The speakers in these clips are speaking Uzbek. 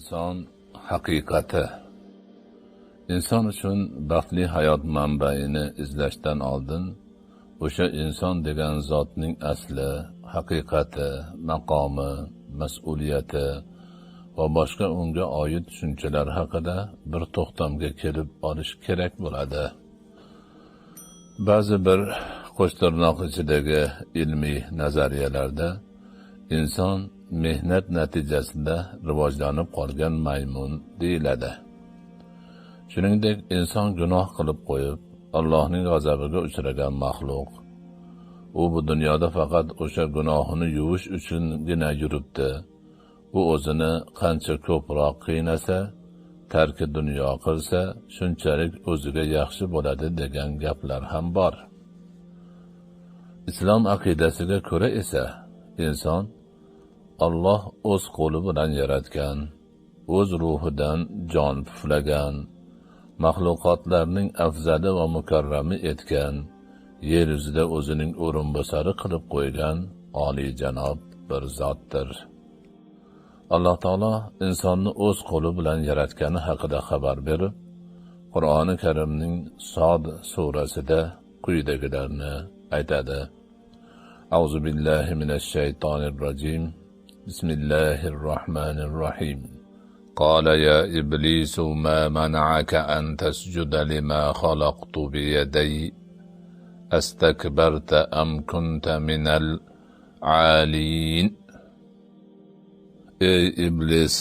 Inson haqiqati. Inson uchun baxtli hayot manbaini izlashdan oldin o'sha inson degan zotning asli, haqiqati, maqomi, mas'uliyati va boshqa unga oid tushunchalar haqida bir to'xtamga kelib olish kerak bo'ladi. Ba'zi bir qo'shtirnoq ichidagi ilmiy nazariyalarda inson mehnat natijasida rivojlanib qolgan maymun deyiladi. Shuningdek, inson gunoh qilib qo'yib, Allohning g'azabiga uchragan maxluq. U bu dunyoda faqat o'sha gunohini yuvish uchungina yuribdi. U o'zini qancha ko'proq qiynasa, tarki dunyo qilsa, shunchalik o'ziga yaxshi bo'ladi degan gaplar ham bor. Islom aqidasiga ko'ra esa, inson Alloh o'z qo'li bilan yaratgan, o'z ruhidan jon puflagan, maxluqotlarning afzali va mukarrami etgan, yer yuzida o'zining o'rinbosari qilib qo'ygan oliyjanob bir zotdir. Alloh taolo insonni o'z qo'li bilan yaratgani haqida xabar berib, Qur'oni Karimning Sod surasida quyidagilarni aytadi. Auzu billahi minash shaytonir rojim. Bismillahirrohmanirrohim. قال يا إبليس ما منعك أن تسجد لما خلقت بيدي أستكبرت أم كنت من العالين. Ey iblis,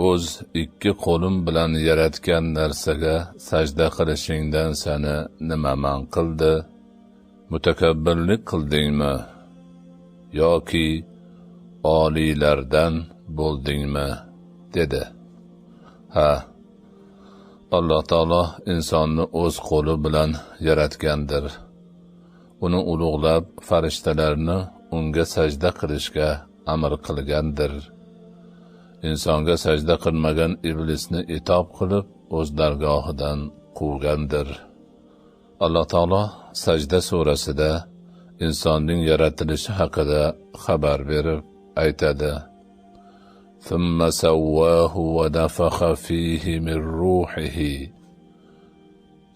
o'z ikki qo'lim bilan yaratgan narsaga sajda qilishingdan seni nima man qildi? Mutakabbirlik qildingmi yoki oliylardan bo'ldingmi? dedi. Ha, Alloh taolo insonni o'z qo'li bilan yaratgandir. Uni ulug'lab farishtalarni unga sajda qilishga amr qilgandir. Insonga sajda qilmagan iblisni itob qilib o'z dargohidan quvgandir. Alloh taolo Sajda surasida insonning yaratilishi haqida xabar berib aytadi. ثم سواه ونفخ فيه من روحه.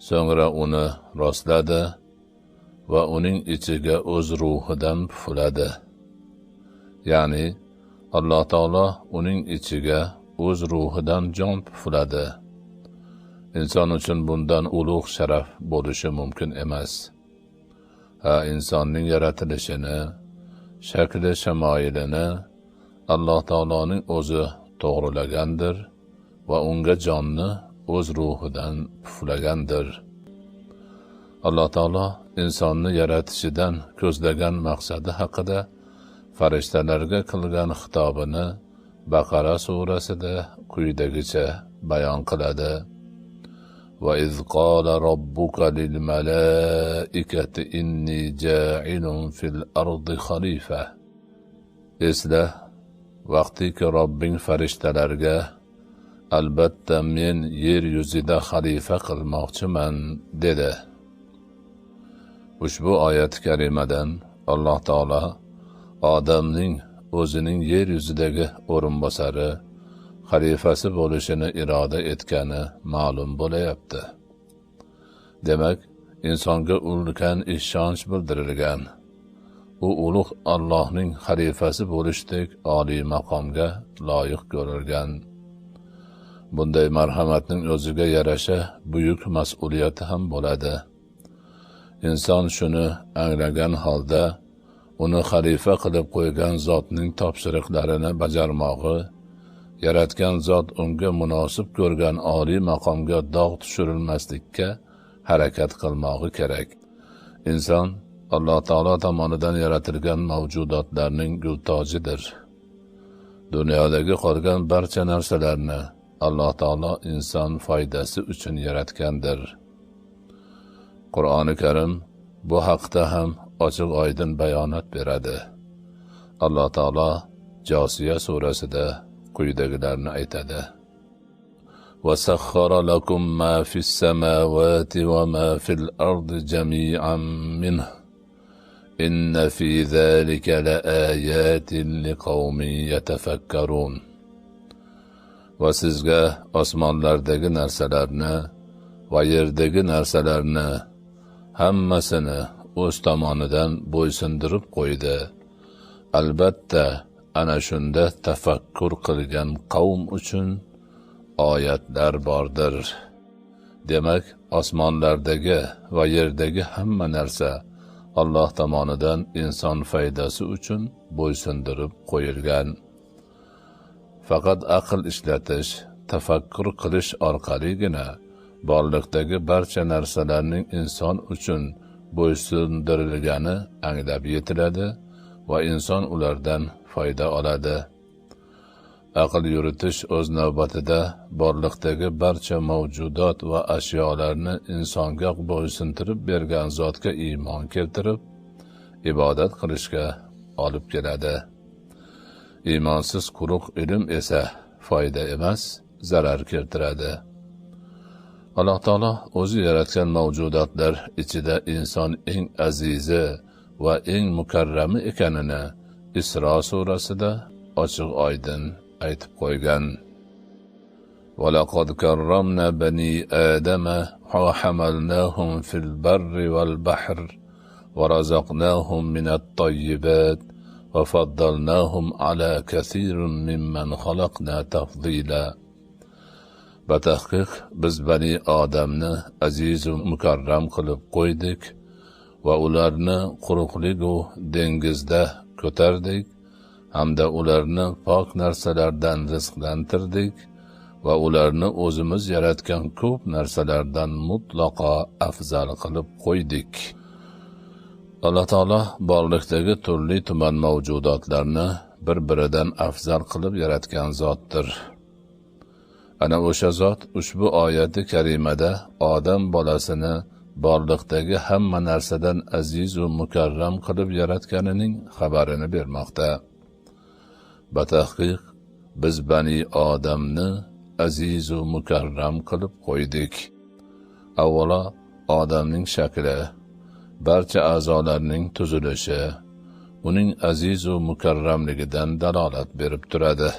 So'ngra uni rostladi va uning ichiga o'z ruhidan pufladi. Ya'ni Alloh taolo uning ichiga o'z ruhidan jon pufladi. Inson uchun bundan ulug' sharaf bo'lishi mumkin emas. Ha, insonning yaratilishini, shakli shamoilini Alloh taoloning o'zi to'g'rilagandir va unga jonni o'z ruhidan puflagandir. Alloh taolo insonni yaratishidan ko'zlagan maqsadi haqida farishtalarga qilgan xitobini Baqara surasida quyidagicha bayon qiladi. وَإِذْ قَالَ رَبُّكَ لِلْمَلَائِكَةِ إِنِّي جَاعِلٌ فِي الْأَرْضِ خَلِيفَةً. Esla, vaqtiki Robbing farishtalarga, albatta men yer yuzida xalifa qilmoqchiman dedi. Ushbu oyat karimadan Alloh taolo odamning o'zining yer yuzidagi o'rinbosari, xalifasi bo'lishini iroda etgani ma'lum bo'layapti. Demak, insonga ulkan ishonch bildirilgan. U ulug' Allohning xalifasi bo'lishdek oliy maqomga loyiq ko'rilgan. Bunday marhamatning o'ziga yarasha buyuk mas'uliyati ham bo'ladi. Inson shuni anglagan holda uni xalifa qilib qo'ygan zotning topshiriqlarini bajarmog'i, yaratgan zot unga munosib ko'rgan oliy maqomga dog' tushirilmaslikka harakat qilmog'i kerak. Inson Alloh taolo tomonidan yaratilgan mavjudotlarning gultojidir. Dunyodagi qolgan barcha narsalarni Alloh taolo inson foydasi uchun yaratgandir. Qur'oni Karim bu haqda ham ochiq-oydin bayonot beradi. Alloh taolo Josiya surasida quyidagilarni aytadi. وَسَخَّرَ لَكُم مَّا فِي السَّمَاوَاتِ وَمَا فِي الْأَرْضِ جَمِيعًا مِّنْهُ إن في ذلك لآيات لقوم يتفكرون. Va sizga osmonlardagi narsalarni va yerdagi narsalarni hammasini o'z tomonidan bo'ysundirib qo'ydi. Albatta, ana shunda tafakkur qilgan qavm uchun oyatlar bordir. Demak, osmonlardagi va yerdagi hamma narsa Alloh tomonidan inson foydasi uchun bo'ysundirib qo'yilgan. Faqat aql ishlatish, tafakkur qilish orqaligina borliqdagi barcha narsalarning inson uchun bo'ysundirilgani anglab yetiladi va inson ulardan foyda oladi. Aql yuritish o'z navbatida borliqdagi barcha mavjudot va ashyolarni insonga bo'ysuntirib bergan zotga iymon keltirib, ibodat qilishga olib keladi. Iymonsiz quruq ilm esa foyda emas, zarar keltiradi. Alloh taolo o'zi yaratgan mavjudotlar ichida inson eng azizi va eng mukarrami ekanini Isro surasida ochiq oydin aytib qo'ygan. وَلَقَدْ كَرَّمْنَا بَنِي آدَمَ وَحَمَلْنَاهُمْ فِي الْبَرِّ وَالْبَحْرِ وَرَزَقْنَاهُمْ مِنَ الطَّيِّبَاتِ وَفَضَّلْنَاهُمْ عَلَى كَثِيرٍ مِّمَّنْ خَلَقْنَا تَفْضِيلًا. Batahqiq biz Bani Odamni aziz va mukarram qilib qo'ydik va ularni quruqligu dengizda ko'tardik, hamda ularni pok narsalardan rizqlantirdik va ularni o'zimiz yaratgan ko'p narsalardan mutlaqo afzal qilib qo'ydik. Alloh taolo borliqdagi turli tuman mavjudotlarni bir-biridan afzal qilib yaratgan zotdir. Ana o'sha zot ushbu oyati karimada odam bolasini borliqdagi hamma narsadan aziz va mukarram qilib yaratganining xabarini bermoqda. Batahqiq biz Bani Odamni aziz va mukarram qilib qo'ydik. Avvalo, odamning shakli, barcha a'zolarning tuzilishi uning aziz va mukarramligidan dalolat berib turadi.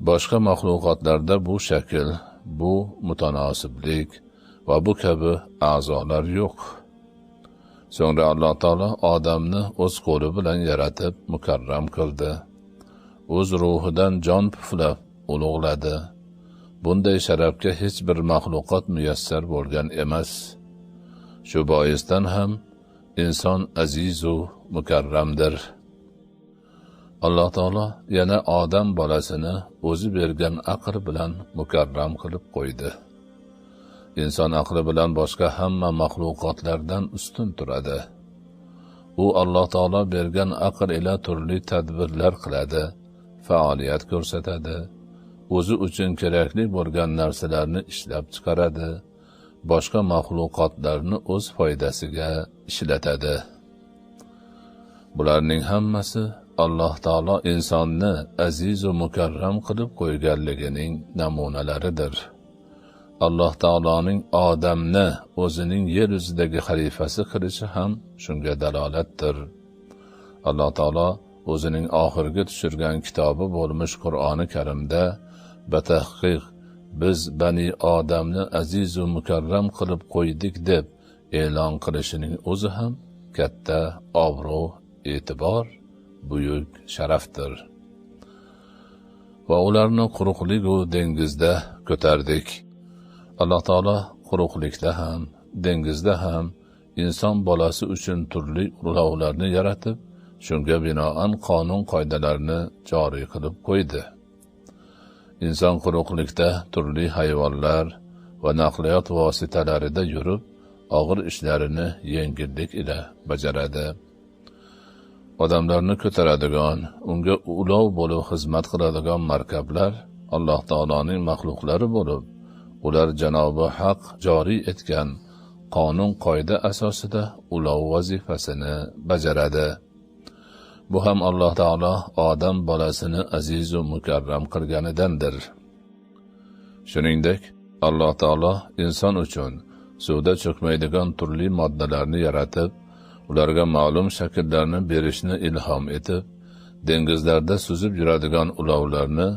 Boshqa mahluqotlarda bu shakl, bu mutanosiblik va bu kabi a'zolar yo'q. So'ngra Alloh taolo odamni o'z qo'li bilan yaratib mukarram qildi. O'z ruhidan jon puflab ulug'ladi. Bunday sharafga hech bir mahluqot muyassar bo'lgan emas. Shu boisdan ham inson aziz va mukarramdir. Alloh taolo yana odam bolasini o'zi bergan aql bilan mukarram qilib qo'ydi. Inson aqli bilan boshqa hamma mahluqotlardan ustun turadi. U Alloh taolo bergan aql ila turli tadbirlar qiladi, faoliyat ko'rsatadi, o'zi uchun kerakli bo'lgan narsalarni ishlab chiqaradi, boshqa mahluqotlarni o'z foydasiga ishlatadi. Bularning hammasi Alloh taolo insonni aziz va mukarram qilib qo'yganligining namunalaridir. Alloh taoloning odamni o'zining yer yuzidagi xalifasi qilishi ham shunga dalolatdir. Alloh taolo o'zining oxirgi tushirgan kitobi bo'lmish Qur'oni Karimda batahqiq biz Bani Odamni aziz va mukarram qilib qo'ydik deb e'lon qilishining o'zi ham katta obro', e'tibor, buyuk sharafdir. Va ularni quruqlik va dengizda ko'tardik. Alloh taolo quruqlikda ham, dengizda ham inson bolasi uchun turli ulovlarni yaratib, shunga binoan qonun qoidalarni joriy qilib qo'ydi. Inson quruqlikda turli hayvonlar va naqliyot vositalarida yurib, og'ir ishlarini yengillik ila bajaradi. Odamlarni ko'taradigan, unga ulov bo'lib xizmat qiladigan markablar Alloh taoloning maxluqlari bo'lib, ular Janobi Haq joriy etgan qonun qoida asosida ulov vazifasini bajaradi. Bu ham Alloh taolo odam bolasini aziz va mukarram qilganidandir. Shuningdek, Alloh taolo inson uchun suvda cho'kmaydigan turli moddalarni yaratib, ularga ma'lum shakllarni berishni ilhom etib, dengizlarda suzib yuradigan ulovlarni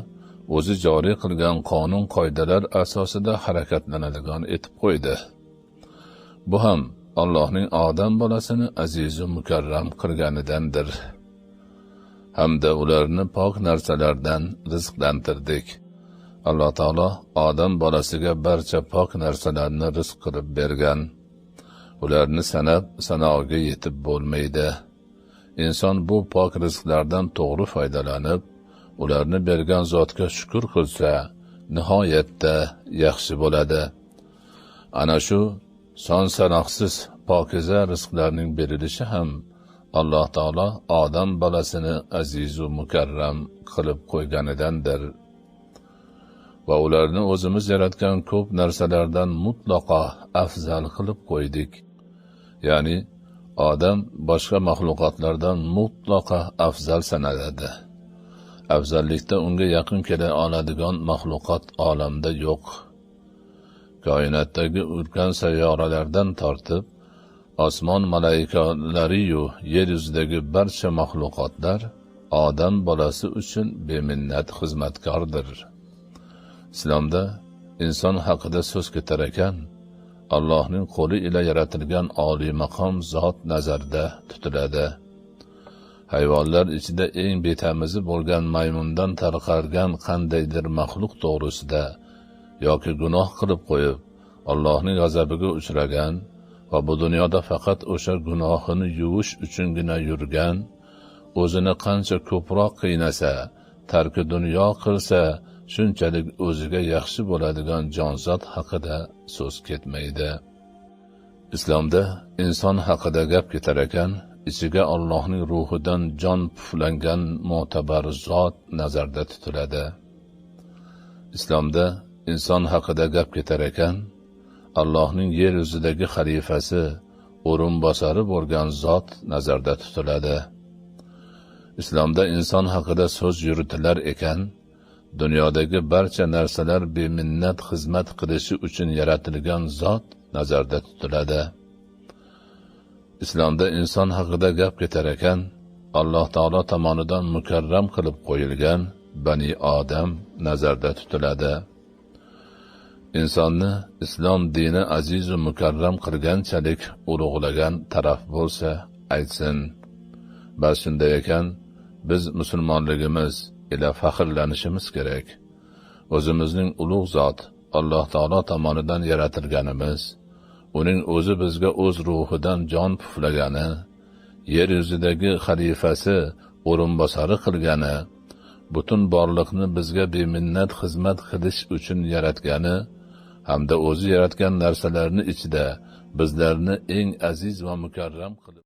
o'zi joriy qilgan qonun qoidalar asosida harakatlanadigan etib qo'ydi. Bu ham Allohning odam bolasini azizu mukarram qilganidandir. Hamda ularni pok narsalardan rizqlantirdik. Alloh taolo odam bolasiga barcha pok narsalarni rizq qilib bergan. Ularni sanab sanoga yetib bo'lmaydi. Inson bu pok rizqlardan to'g'ri foydalanib, ularni bergan zotga shukr qilsa, nihoyatda yaxshi bo'ladi. Ana shu son sanoqsiz pokiza rizqlarning berilishi ham Alloh taolo odam bolasini azizu mukarram qilib qo'yganidandir. Va ularni o'zimiz yaratgan ko'p narsalardan mutlaqo afzal qilib qo'ydik. Ya'ni odam boshqa maxluqotlardan mutlaqo afzal sanaladi. Afzallikda unga yaqin kela oladigan maxluqot olamda yo'q. Koinotdagi ulkan sayyoralardan tortib, osmon malaikalariyu yer yuzidagi barcha maxluqotlar odam bolasi uchun beminnat xizmatkordir. Islomda inson haqida so'z ketar ekan, Allohning qo'li ila yaratilgan oliy maqom zot nazarda tutiladi. Hayvonlar ichida eng betamizi bo'lgan maymundan tarqalgan qandaydir maxluq to'g'risida yoki gunoh qilib qo'yib, Allohning g'azabiga uchragan va bu dunyoda faqat o'sha gunohini yuvish uchungina yurgan, o'zini qancha ko'proq qiynasa, tarki dunyo qilsa, shunchalik o'ziga yaxshi bo'ladigan jonzot haqida so'z ketmaydi. Islomda inson haqida gap ketar ekan, ichiga Allohning ruhidan jon puflangan mo'tabar zot nazarda tutiladi. Islomda inson haqida gap ketar ekan, Allohning yer yuzidagi xalifasi, o'rinbosari bo'lgan zot nazarda tutiladi. Islomda inson haqida so'z yuritilar ekan, dunyodagi barcha narsalar beminnat xizmat qilishi uchun yaratilgan zot nazarda tutiladi. Islomda inson haqida gap ketar ekan, Alloh taolo tomonidan mukarram qilib qo'yilgan bani odam nazarda tutiladi. Insonni islom dini aziz va mukarram qilganchalik ulug'lagan taraf bo'lsa, aytsin. Bas shunday ekan, biz musulmonligimiz ila faxrlanishimiz kerak. O'zimizning ulug' zot Alloh taolo tomonidan yaratilganimiz, uning o'zi bizga o'z ruhidan jon puflagani, yer yuzidagi xalifasi, o'rinbosari qilgani, butun borliqni bizga beminnat xizmat qilish uchun yaratgani hamda o'zi yaratgan narsalarni ichida bizlarni eng aziz va mukarram qilib